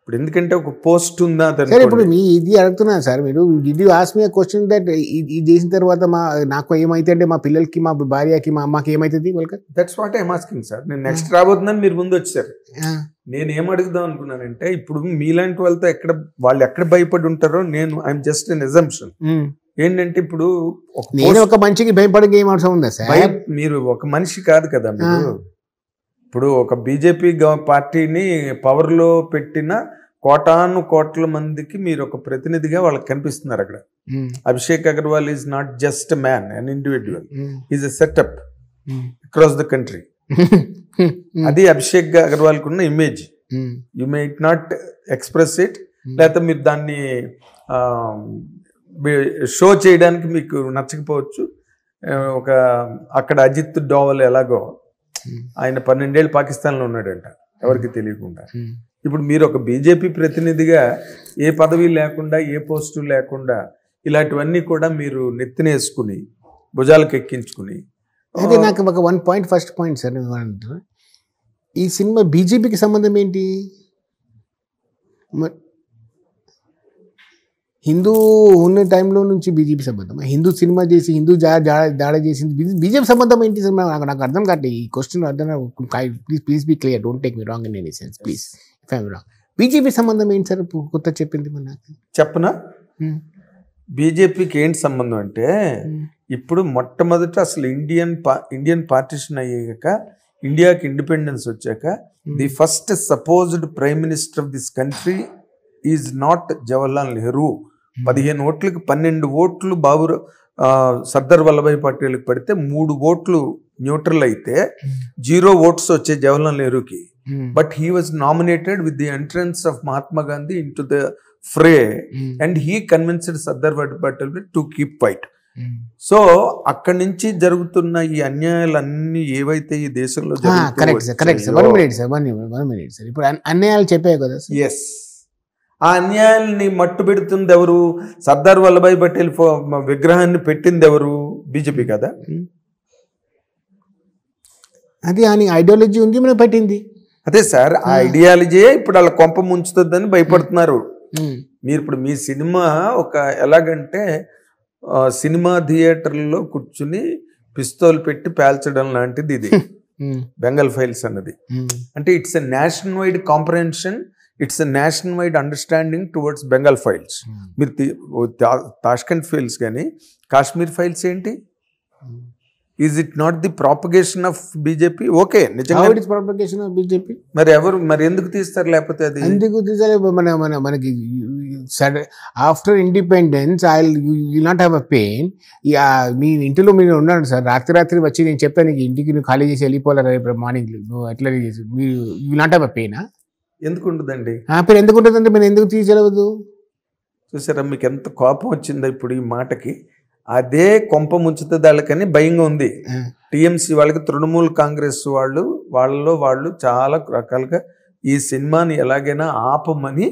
ఇప్పుడు ఎందుకంటే ఒక పోస్ట్ ఉందా సార్ ఇప్పుడు మీ ఇది అడుగుతున్నాను సార్ మీరు did you ask me question that ఇది చేసిన తర్వాత నాకు ఏమైతే అంటే మా పిల్లలకి మా భార్యకి మా అమ్మకి ఏమైతుంది వాళ్ళకి that's what I'm asking sir. నేను నెక్స్ట్ రాబోతుందని మీరు ముందు వచ్చారు. నేను ఏం అడుగుదాం అనుకున్నానంటే ఇప్పుడు మీలాంటి వాళ్ళతో వాళ్ళు ఎక్కడ భయపడి ఉంటారో నేను ఐఎమ్ జస్ట్ అన్ అజంప్షన్ ఏంటంటే ఇప్పుడు నేను ఒక మనిషికి భయపడే ఏం అవసరం ఉందా సార్? మీరు ఒక మనిషి కాదు కదా మీరు. ఇప్పుడు ఒక బీజేపీ పార్టీని పవర్లో పెట్టిన కోట్ల మందికి మీరు ఒక ప్రతినిధిగా వాళ్ళకి కనిపిస్తున్నారు అక్కడ. Abhishek Agarwal is not just man an individual, is a setup across the country. అది అభిషేక్ అగర్వాల్కి ఉన్న image. You may it not express it, లేకపోతే మీరు దాన్ని షో చేయడానికి మీకు నచ్చకపోవచ్చు. ఒక అక్కడ అజిత్ డోవల్ ఎలాగో ఆయన 12 ఏళ్ళు పాకిస్తాన్లో ఉన్నాడంట ఎవరికి తెలియకుండా. ఇప్పుడు మీరు ఒక బీజేపీ ప్రతినిధిగా ఏ పదవి లేకుండా ఏ పోస్టు లేకుండా ఇలాంటివన్నీ కూడా మీరు నెత్తినేసుకుని భుజాలకు ఎక్కించుకుని. అయితే నాకు ఒక ఫస్ట్ పాయింట్ సార్, ఈ సినిమా బీజేపీకి సంబంధం ఏంటి? హిందూ ఉన్న టైంలో నుంచి బీజేపీ సంబంధం, హిందూ సినిమా చేసి హిందూ దాడి చేసింది బీజేపీ సంబంధం ఏంటి సార్? నాకు అర్థం కాదు ఈ క్వశ్చన్. అర్థం please be clear, don't take me wrong in any sense please. If I'm wrong, BJP సంబంధం ఏంటి సార్? కొత్త చెప్పింది మన నాకు చెప్పనా? బీజేపీకి ఏంటి సంబంధం అంటే ఇప్పుడు మొట్టమొదట అసలు ఇండియన్ పార్టిషన్ అయ్యాక, ఇండియాకి ఇండిపెండెన్స్ వచ్చాక the first supposed prime minister of this country is not Jawaharlal Nehru. 15 ఓట్లకి 12 ఓట్లు సర్దార్ వల్లభాయ్ పటేల్కి పడితే 3 ఓట్లు న్యూట్రల్ అయితే 0 ఓట్స్ వచ్చే జవహర్లాల్ నెహ్రూకి. But he was nominated with the entrance of Mahatma Gandhi into the fray and he convinced Sardar Vallabhbhai Patel to keep fight. So అక్కడి నుంచి జరుగుతున్న ఈ అన్యాయాలన్నీ ఏవైతే ఈ దేశంలో ఇప్పుడు అన్యాయాలు చెప్పాయి కదా. ఎస్, ఆ అన్యాయాల్ని మట్టు పెడుతుంది ఎవరు? సర్దార్ వల్లభాయ్ పటేల్ విగ్రహాన్ని పెట్టింది ఎవరు? బీజేపీ కదా. అది అని ఐడియాలజీ ఉంది మనం పెట్టింది. అదే సార్, ఆ ఐడియాలజీ ఇప్పుడు వాళ్ళ కొంప ముంచుతుందని భయపడుతున్నారు. మీరు ఇప్పుడు మీ సినిమా ఎలాగంటే సినిమా థియేటర్లో కూర్చుని పిస్తోల్ పెట్టి పేల్చడం లాంటిది ఇది బెంగాల్ ఫైల్స్ అన్నది. అంటే it's a nationwide comprehension, it's a nationwide understanding towards Bengal files. మీరు తాష్కెంట్ ఫైల్స్ కానీ కాశ్మీర్ ఫైల్స్ ఏంటి? Is it not the propagation of BJP? Okay, నిజంగా ప్రాపగేషన్ ఆఫ్ బీజేపీ. మరి ఎందుకు తీస్తారు? లేకపోతే అది ఎందుకు తీసారు? మనకి after independence I will not have a pain. మీ ఇంటిలో మీరు ఉన్నాడు సార్, రాత్రి వచ్చి నేను చెప్తాను నీకు ఇంటికి నువ్వు ఖాళీ చేసి వెళ్ళిపోవాలి రేపు మార్నింగ్, నువ్వు అట్లా చేసి మీరు you will not have a పెయినా? ఎందుకు ఉంటుందండి? ఎందుకు ఉంటుందంటే మీరు ఎందుకు తీసేయలేదు? చూసారా మీకు ఎంత కోపం వచ్చిందో ఇప్పుడు ఈ మాటకి. అదే కొంప ముంచుతుంది వాళ్ళకని భయంగా ఉంది. టీఎంసీ వాళ్ళకి, తృణమూల్ కాంగ్రెస్ వాళ్ళు చాలా రకాలుగా ఈ సినిమాని ఎలాగైనా ఆపమని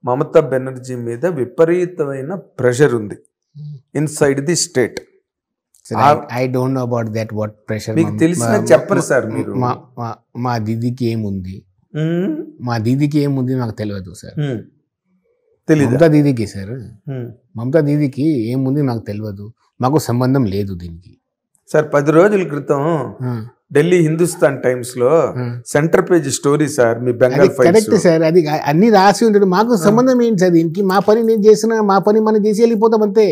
మమతా బెనర్జీ మీద విపరీతమైన ప్రెషర్ ఉంది inside the state. I don't know about that. What pressure మీకు తెలిసిన చెప్పరు సార్ మీరు. మా దీదీకి ఏముంది, మా దీదీకి ఏముంది నాకు తెలియదు సార్. మమతా దీదీకి సార్, మమతా దీదీకి ఏముంది నాకు తెలియదు, మాకు సంబంధం లేదు దీనికి. సార్ 10 రోజుల క్రితం ఢిల్లీ హిందుస్థాన్ టైమ్స్ లో సెంటర్ పేజ్ స్టోరీ సార్ మీ బెంగాల్ ఫైల్స్. కరెక్ట్ సార్, అది అన్ని రాసి ఉంటుంది. మాకు సంబంధం ఏంటి సార్ దీనికి? మా పని నేను చేసిన, మా పని మనం చేసి వెళ్ళిపోతాం అంతే.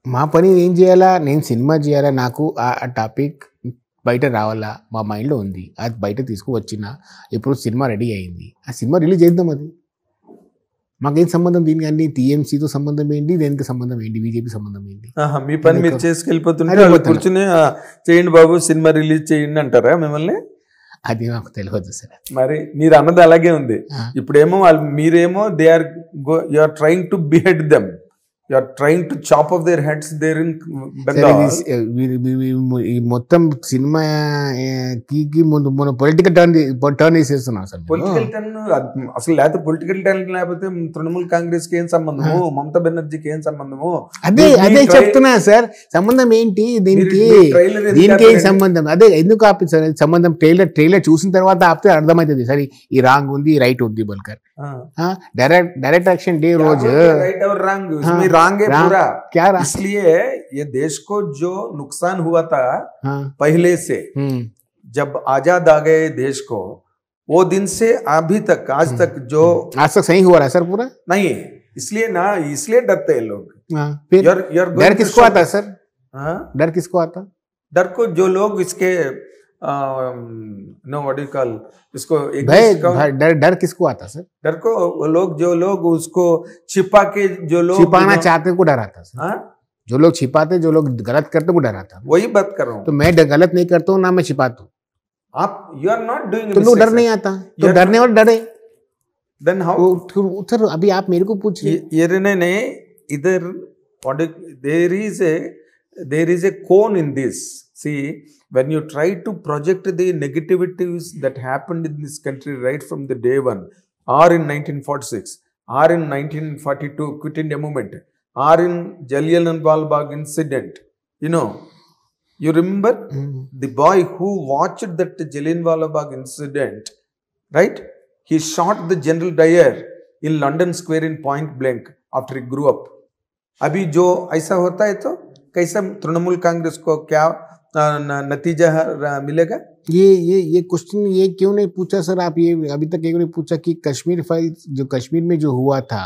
మా పని ఏం చేయాలా, నేను సినిమా చేయాలా, నాకు ఆ టాపిక్ బయట రావాలా మా మైండ్లో ఉంది. అది బయట తీసుకువచ్చిన ఇప్పుడు సినిమా రెడీ అయింది, ఆ సినిమా రిలీజ్ చేద్దాం. అది మాకేం సంబంధం దీనికి? అన్ని టీఎంసీతో సంబంధం ఏంటి, దేనికి సంబంధం ఏంటి, బీజేపీ సంబంధం ఏంటి? మీ పని మీరు చేసుకెళ్ళిపోతుంటే కూర్చుని చేయండి బాబు సినిమా రిలీజ్ చేయండి అంటారా మిమ్మల్ని? అది నాకు తెలియదు సార్. మరి మీరు అన్నది అలాగే ఉంది. ఇప్పుడేమో మీరేమో you are trying to behead them. You are trying to chop off their heads there in సరే, Bengal. ఈ మొత్తం సినిమా కి ముందు మన పొలిటికల్ టర్న్ వేసేస్తున్నాం అసలు మీరు. పొలిటికల్ టర్న్ అసలు లేకపోతే పొలిటికల్ టర్న్ లేకపోతే తృణమూల్ కాంగ్రెస్ కి ఏం సంబంధము, మమతా బెనర్జీకి ఏం సంబంధము? అదే చెప్తున్నా సార్, సంబంధం ఏంటి దీనికి, దీనికి ఏం సంబంధం? అదే ఎందుకు ఆపించారు సంబంధం? ట్రైలర్ చూసిన తర్వాత ఆపితే అర్థమవుతుంది సరే ఈ రాంగ్ ఉంది రైట్ ఉంది బల్కర్. डायरेक्ट एक्शन डे रोज राइट और रंग, इसमें रंग है पूरा क्या इसलिए ये देश को जो नुकसान हुआ था पहले से, जब आजाद आ गए देश को, वो दिन से अभी तक आज तक जो आज तक सही हुआ रहा सर पूरा नहीं, इसलिए ना, इसलिए डरते हैं लोग. फिर डर किसको आता है सर? डर किसको आता? डर को जो लोग इसके नो व्हाट यू कॉल इसको, डर किसको आता सर? डर को वो लोग जो लोग उसको छिपा के, जो लोग छिपाना चाहते को डर आता सर. जो लोग छिपाते, जो लोग गलत करते को डर आता. वही बात कर रहा हूँ. तो मैं गलत नहीं करता हूँ ना मैं छिपाता हूँ. आप यू आर नॉट डूइंग, तो डर नहीं आता, तो डरने और डरे. देन हाउ सर अभी आप मेरे को पूछिए. ये ने इधर there is a cone in this. See, when you try to project the negativities that happened in this country right from the day one, or in 1946, or in 1942 Quit India movement, or in Jallianwala Bagh incident, you know, you remember the boy who watched that Jallianwala Bagh incident, right? He shot the General Dyer in London Square in point blank after he grew up. अभी जो ऐसा होता है तो कैसा तृणमूल कांग्रेस को क्या नतीजा मिलेगा? ये क्वेश्चन ये क्यों नहीं पूछा सर आप? ये अभी तक क्यों नहीं पूछा कि कश्मीर फाइल जो कश्मीर में जो हुआ था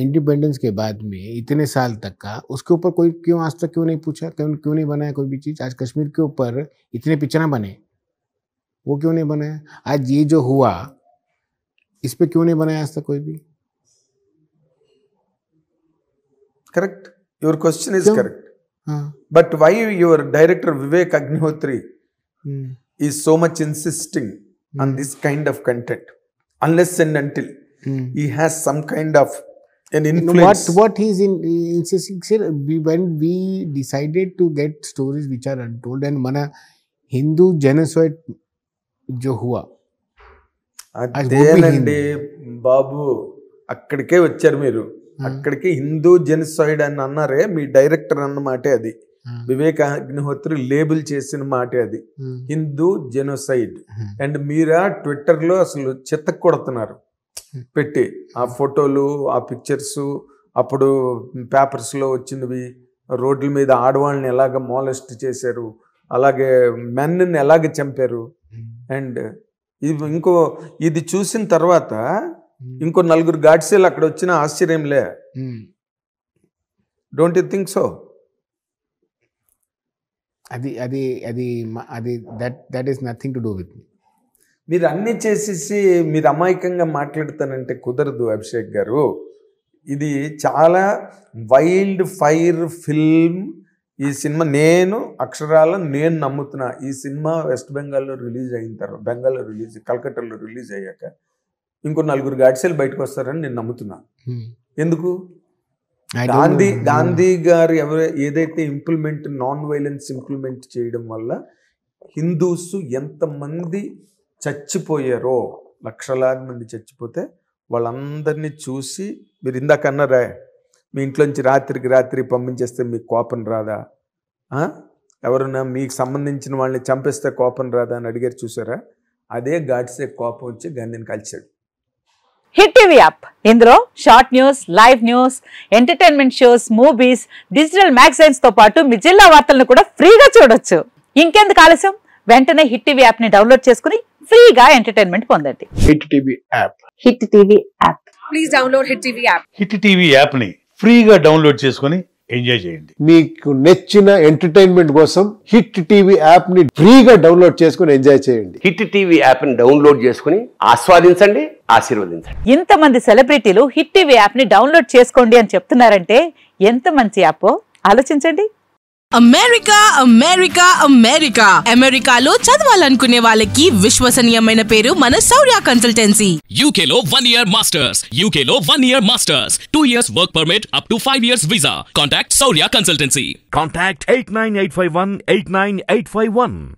इंडिपेंडेंस के बाद में इतने साल तक का, उसके ऊपर कोई क्यों आज तक क्यों नहीं पूछा? क्यों नहीं बनाया कोई भी चीज? आज कश्मीर के ऊपर इतने पिक्चर बने, वो क्यों नहीं बनाया? आज ये जो हुआ इस पे क्यों नहीं बनाया आज तक कोई भी? Correct. Your question is correct. But why your director Vivek Agnihotri is so much insisting on this kind of content, unless and until he has some kind of an influence? What he's insisting, sir, when we decided to get stories which are untold and mana Hindu genocide जो हुआ అదేనండి బాబు, అక్కడికే వచ్చారు మీరు. అక్కడికి Hindu genocide అని అన్నారే, మీ director అన్న మాటే అది. వివేక్ అగ్నిహోత్రి లేబుల్ చేసిన మాటే అది, Hindu genocide. And Meera Twitter లో అసలు చెత్త కొడుతున్నారు పెట్టి ఆ ఫోటోలు, ఆ పిక్చర్స్, అప్పుడు పేపర్స్ లో వచ్చినవి, రోడ్ల మీద ఆడవాళ్ళని ఎలాగ మోలెస్ట్ చేశారు, అలాగే మెన్ని ఎలాగ చంపారు. అండ్ ఇది చూసిన తర్వాత ఇంకో 4 గాడ్సేలు అక్కడ వచ్చిన ఆశ్చర్యంలే. Don't you think so? అది that is nothing to do with me. మీరు అన్ని చేసేసి మీరు అమాయకంగా మాట్లాడతానంటే కుదరదు అభిషేక్ గారు. ఇది చాలా వైల్డ్ ఫైర్ ఫిల్మ్. ఈ సినిమా నేను అక్షరాల నేను నమ్ముతున్నా. ఈ సినిమా వెస్ట్ బెంగాల్లో రిలీజ్ అయిన తర్వాత, బెంగాల్లో రిలీజ్, కలకట్టాలో రిలీజ్ అయ్యాక ఇంకో 4 గాడ్సేలు బయటకు వస్తారని నేను నమ్ముతున్నా. ఎందుకు? గాంధీ గారు ఏదైతే ఇంప్లిమెంట్, నాన్ వైలెన్స్ ఇంప్లిమెంట్ చేయడం వల్ల హిందూస్ ఎంతమంది చచ్చిపోయారో, లక్షలాది మంది చచ్చిపోతే వాళ్ళందరినీ చూసి మీరు ఇందాక అన్నారా, మీ ఇంట్లోంచి రాత్రి పంపించేస్తే మీకు కోపం రాదా? ఎవరన్నా మీకు సంబంధించిన వాళ్ళని చంపేస్తే కోపం రాదా అని అడిగారు చూసారా? అదే గాడ్సే కోపం వచ్చి గాంధీని కలిశాడు. హిట్ టీవీ యాప్, ఇందులో short news, live news, entertainment shows, movies, digital magazines తో పాటు మీ జిల్లా వార్తలను కూడా ఫ్రీగా చూడొచ్చు. ఇంకెందుకు ఆలస్యం, వెంటనే హిట్ టీవీ యాప్ ని డౌన్లోడ్ చేసుకుని ఫ్రీగా ఎంటర్టైన్మెంట్ పొందండి. Hit TV app. Hit TV app. Please download hit TV app. Hit TV app ని ఫ్రీగా డౌన్లోడ్ చేసుకుని ఎంజాయ్ చేయండి. మీకు నచ్చిన ఎంటర్టైన్మెంట్ కోసం హిట్ టీవీ యాప్ ని ఫ్రీగా డౌన్లోడ్ చేసుకుని ఎంజాయ్ చేయండి. హిట్ టీవీ యాప్ ని డౌన్లోడ్ చేసుకుని ఆస్వాదించండి, ఆశీర్వదించండి. ఇంతమంది సెలబ్రిటీలు హిట్ టీవీ యాప్ ని డౌన్లోడ్ చేసుకోండి అని చెప్తున్నారంటే ఎంత మంచి యాప్ ఆలోచించండి. అమెరికా అమెరికా అమెరికా అమెరికాలో చదవాలనుకునే వాళ్ళకి విశ్వసనీయమైన పేరు మన శౌర్య కన్సల్టెన్సీ. UK లో 1 year masters. UK లో 1 year masters. 2 years work permit up to 5 years visa. Contact Saurya Consultancy. Contact 89851 89851.